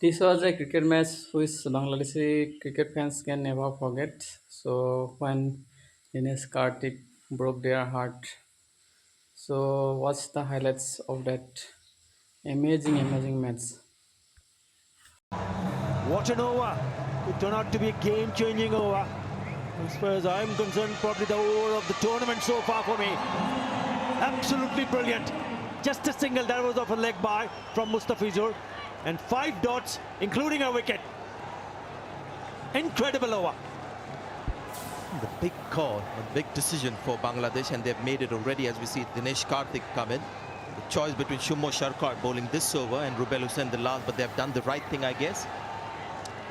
This was a cricket match which Bangladeshi cricket fans can never forget. So when Dinesh Karthik broke their heart, so what's the highlights of that amazing match? What an over. Could turn out to be a game-changing over. As far as I'm concerned, probably the over of the tournament so far for me. Absolutely brilliant. Just a single that was off a leg by from Mustafizur. And 5 dots, including a wicket. Incredible over. The big call, a big decision for Bangladesh, and they've made it already as we see Dinesh Karthik come in. The choice between Shumo Sharkar bowling this over and Rubel Hussain the last, but they've done the right thing, I guess.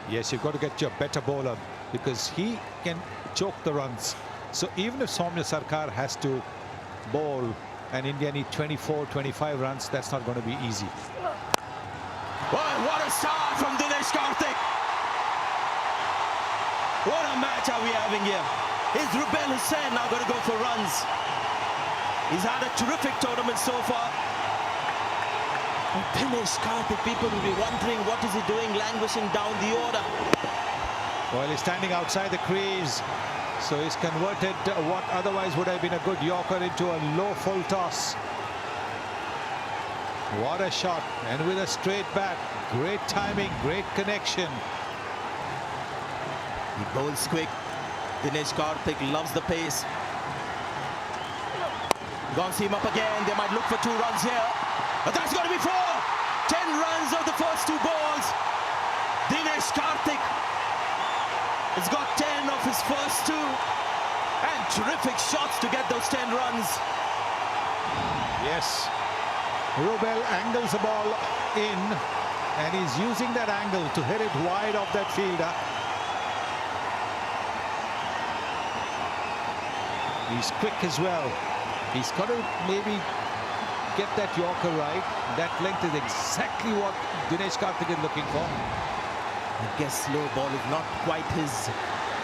Yes, you've got to get your better bowler because he can choke the runs. So even if Soumya Sarkar has to bowl and India need 24, 25 runs, that's not going to be easy. Well, what a start from Dinesh Karthik. What a match are we having here. Is Rubel Hussain now going to go for runs? He's had a terrific tournament so far. And Dinesh Karthik, people will be wondering what is he doing, languishing down the order. Well, he's standing outside the crease. So he's converted what otherwise would have been a good Yorker into a low full toss. What a shot, and with a straight bat. Great timing, great connection. He bowls quick. Dinesh Karthik loves the pace. Gone seam up again. They might look for 2 runs here. But that's going to be 4. 10 runs of the first 2 balls. Dinesh Karthik has got 10 of his first 2. And terrific shots to get those 10 runs. Yes. Rubel angles the ball in, and he's using that angle to hit it wide of that fielder. He's quick as well. He's got to maybe get that Yorker right. That length is exactly what Dinesh Karthik is looking for. I guess slow ball is not quite his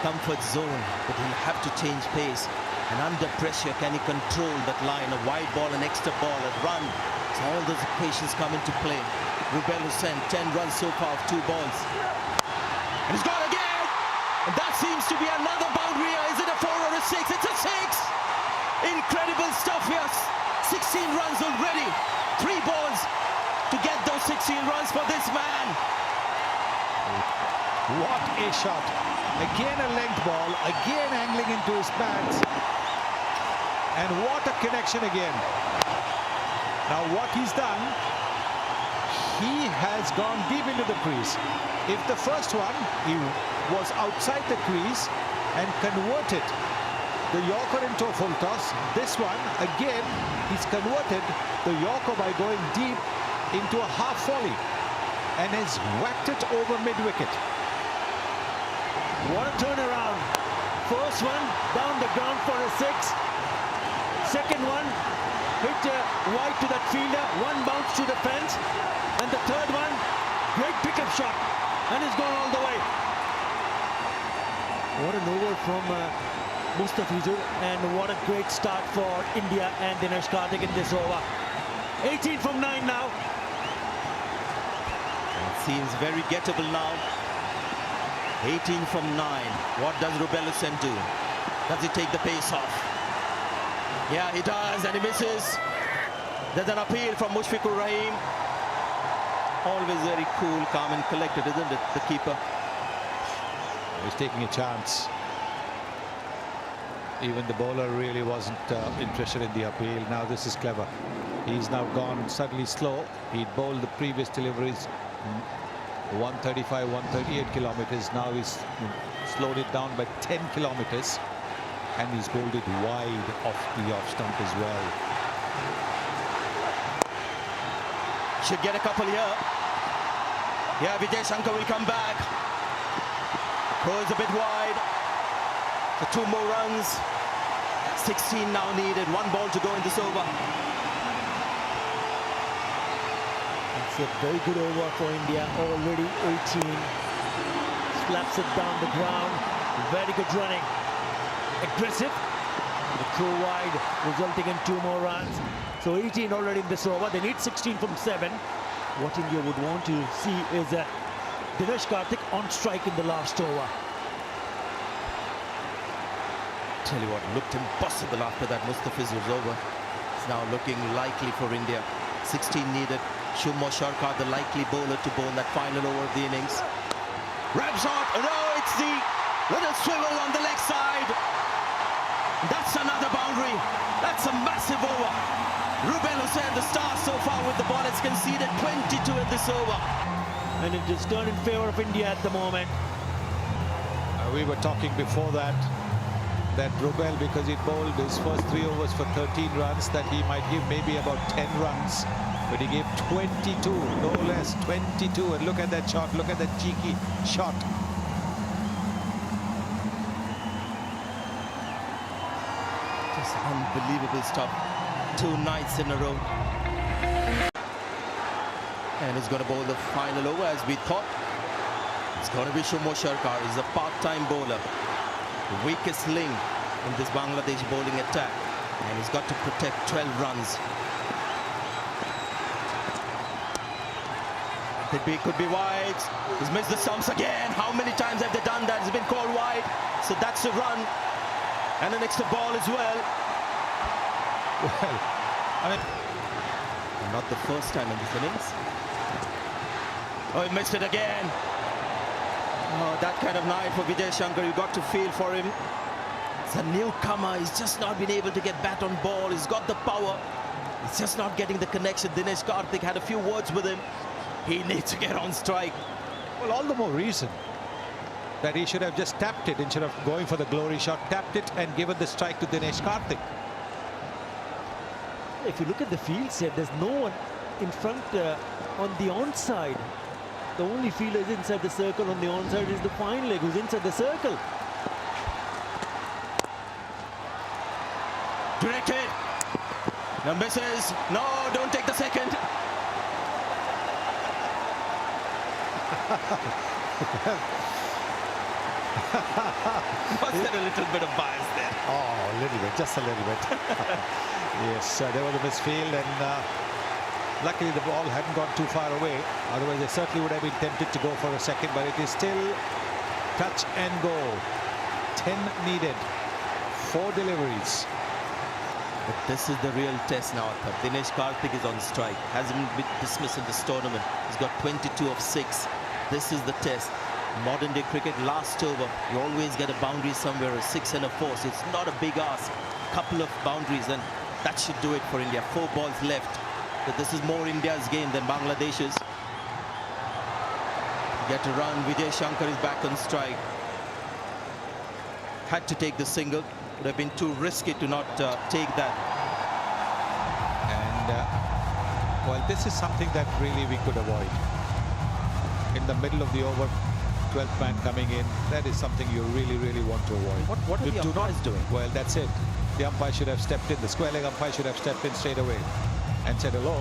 comfort zone, but he'll have to change pace. And under pressure, can he control that line? A wide ball, an extra ball, a run. So all those equations come into play. Rubel Hussain, 10 runs so far of 2 balls. And he's gone again! And that seems to be another boundary. Is it a 4 or a 6? It's a 6! Incredible stuff here. 16 runs already. 3 balls to get those 16 runs for this man. What a shot. Again a length ball, again angling into his pads. And what a connection again. Now what he's done, he has gone deep into the crease. If the first one, he was outside the crease and converted the Yorker into a full toss. This one, again, he's converted the Yorker by going deep into a half volley and has whacked it over mid-wicket. What a turnaround. First one down the ground for a 6. Second one hit wide to that fielder. One bounce to the fence. And the third one, great pickup shot. And it's gone all the way. What an over from Mustafizur. And what a great start for India and Dinesh Karthik in this over. 18 from 9 now. It seems very gettable now. 18 from 9. What does Rubel Hussain do? Does he take the pace off? Yeah, he does, and he misses. There's an appeal from Mushfiqur Rahim. Always very cool, calm and collected, isn't it, the keeper? He's taking a chance. Even the bowler really wasn't interested in the appeal. Now this is clever. He's now gone suddenly slow. He'd bowled the previous deliveries 135, 138 kilometers. Now he's slowed it down by 10 kilometers. And he's bowled it wide off the off stump as well. Should get a couple here. Yeah, Vijay Shankar will come back. Goes a bit wide. So 2 more runs. 16 now needed. 1 ball to go in this over. It's a very good over for India. Already 18. Slaps it down the ground. Very good running. Aggressive. The throw wide, resulting in 2 more runs. So 18 already in this over. They need 16 from 7. What India would want to see is Dinesh Karthik on strike in the last over. Tell you what, looked impossible after that. Mustafiz was over. It's now looking likely for India. 16 needed. Shumo Sharkar, the likely bowler to bowl that final over of the innings. Rabs out. No, it's the little swivel on the leg side. That's another boundary. That's a massive over. Rubel Hussain, the star so far with the ball, has conceded 22 in this over. And it is turned in favour of India at the moment. We were talking before that Rubel, because he bowled his first 3 overs for 13 runs, that he might give maybe about 10 runs. But he gave 22, no less, 22. And look at that shot, look at that cheeky shot. Just unbelievable stuff. 2 nights in a row. And he's going to bowl the final over as we thought. It's going to be Shumo Sharkar. He's a part-time bowler. The weakest link in this Bangladesh bowling attack. And he's got to protect 12 runs. Could be wide. He's missed the stumps again. How many times have they done that? It's been called wide. So that's a run. And an extra ball as well. Well, I mean, not the first time in this innings. Oh, he missed it again. Oh, that kind of night for Vijay Shankar. You got to feel for him. It's a newcomer. He's just not been able to get bat on ball. He's got the power. He's just not getting the connection. Dinesh Karthik had a few words with him. He needs to get on strike. well, all the more reason that he should have just tapped it instead of going for the glory shot. Tapped it and given the strike to Dinesh Karthik. If you look at the field set, there's no one in front on the onside. The only fielder is inside the circle. On the onside is the fine leg who's inside the circle. Directed. No misses. No, don't take the second. Was there a little bit of bias there? Oh, a little bit, just a little bit. Yes, there was a misfield, and luckily the ball hadn't gone too far away. Otherwise, they certainly would have been tempted to go for a second, but it is still touch and go. 10 needed, 4 deliveries. But this is the real test now. Dinesh Karthik is on strike. Hasn't been dismissed in this tournament. He's got 22 of 6. This is the test. Modern day cricket, last over, you always get a boundary somewhere, a 6 and a 4. So it's not a big ask. Couple of boundaries, and that should do it for India. 4 balls left. But this is more India's game than Bangladesh's. Get a run. Vijay Shankar is back on strike. Had to take the single. Would have been too risky to not take that. And, well, this is something that really we could avoid. In the middle of the over, 12th man coming in, that is something you really, really want to avoid. What are the umpires doing? Well, that's it. The umpire should have stepped in. The square leg umpire should have stepped in straight away and said, hello,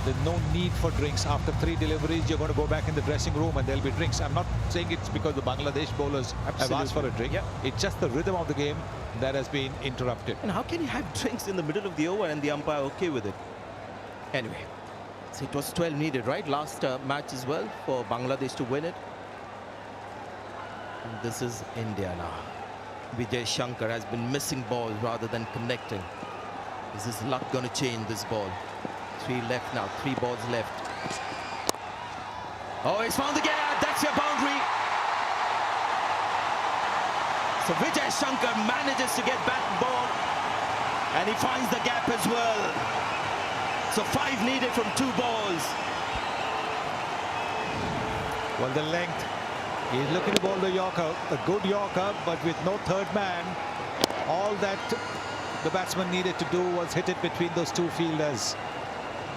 there's no need for drinks. After 3 deliveries, you're going to go back in the dressing room and there'll be drinks. I'm not saying it's because the Bangladesh bowlers have asked for a drink. Yeah. It's just the rhythm of the game that has been interrupted. And how can you have drinks in the middle of the over and the umpire okay with it? Anyway, so it was 12 needed, right? Last match as well for Bangladesh to win it. And this is India now. Vijay Shankar has been missing balls rather than connecting. Is his luck going to change this ball? 3 left now, 3 balls left. Oh, he's found the gap. That's your boundary. So Vijay Shankar manages to get back ball, and he finds the gap as well. So 5 needed from 2 balls. Well, the length. He's looking to bowl the Yorker, a good Yorker, but with no third man. All that the batsman needed to do was hit it between those 2 fielders.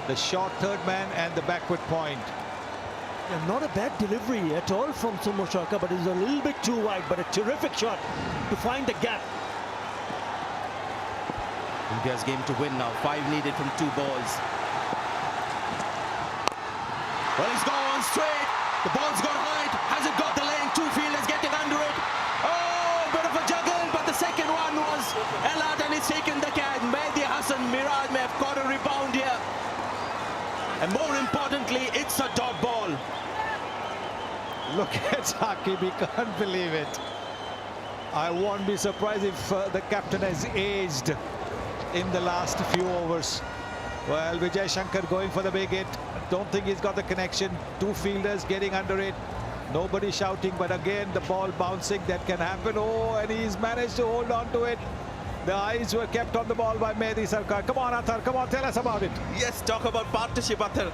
The short third man and the backward point. Yeah, not a bad delivery at all from Shumo Sharkar, but it was a little bit too wide, but a terrific shot to find the gap. India's game to win now. 5 needed from 2 balls. Well, he's gone straight. The ball's gone high. Hasn't got the lane. 2 fielders getting under it. Oh, bit of a juggle, but the second one was Elad, and he's taken the catch. Mehdi Hassan Miraj may have caught a rebound here. And more importantly, it's a dot ball. Look at Saqib, he can't believe it. I won't be surprised if the captain has aged in the last few overs. Well, Vijay Shankar going for the big hit. Don't think he's got the connection. Two fielders getting under it. Nobody shouting, but again the ball bouncing. That can happen. Oh, and he's managed to hold on to it. The eyes were kept on the ball by Mehdi Sarkar. Come on, Athar, come on, tell us about it. Yes, talk about partnership, Athar.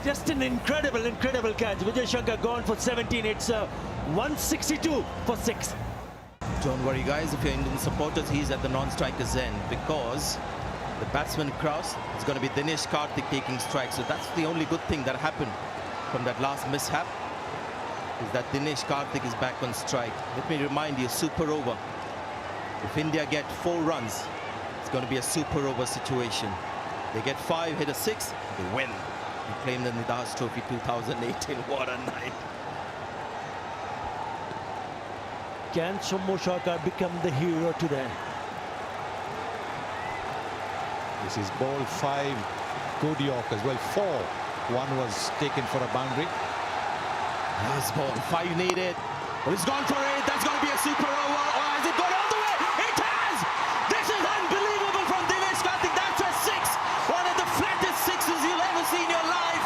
Just an incredible catch. Vijay Shankar gone for 17. It's 162 for 6. Don't worry, guys, if you're Indian supporters, he's at the non-striker's end because the batsman cross is going to be Dinesh Karthik taking strike. So that's the only good thing that happened from that last mishap, is that Dinesh Karthik is back on strike. Let me remind you, super over. If India get 4 runs, it's going to be a super over situation. They get 5, hit a 6, they win. They claim the Nidas Trophy 2018. What a night. Can Soumya become the hero today? This is ball 5, good Yorkers. Well, 4. One was taken for a boundary. Last ball, 5 needed. Well, he's gone for it. That's going to be a super over. Or has it gone all the way? It has! This is unbelievable from Dinesh Karthik. That's a 6. One of the flattest 6s you'll ever see in your life.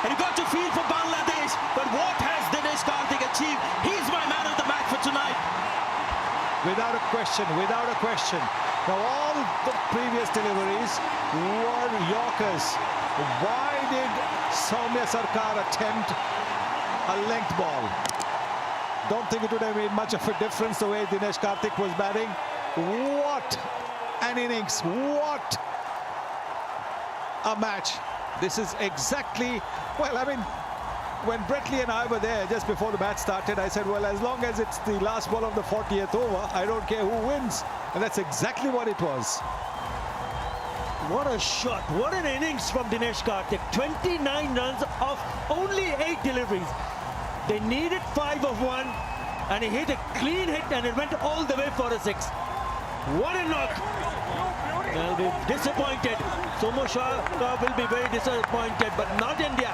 And you got to feel for Bangladesh. But what has Dinesh Karthik achieved? He's my man of the match for tonight. Without a question, without a question. Now, all the previous deliveries were Yorkers. Why did Soumya Sarkar attempt a length ball? Don't think it would have made much of a difference the way Dinesh Karthik was batting. What an innings. What a match. This is exactly, well, I mean, when Brett Lee and I were there just before the match started, I said, well, as long as it's the last ball of the 40th over, I don't care who wins. And that's exactly what it was. What a shot. What an innings from Dinesh Karthik. 29 runs off only 8 deliveries. They needed 5 of 1 and he hit a clean hit and it went all the way for a 6. What a knock. They'll be disappointed. Soumya will be very disappointed, but not India.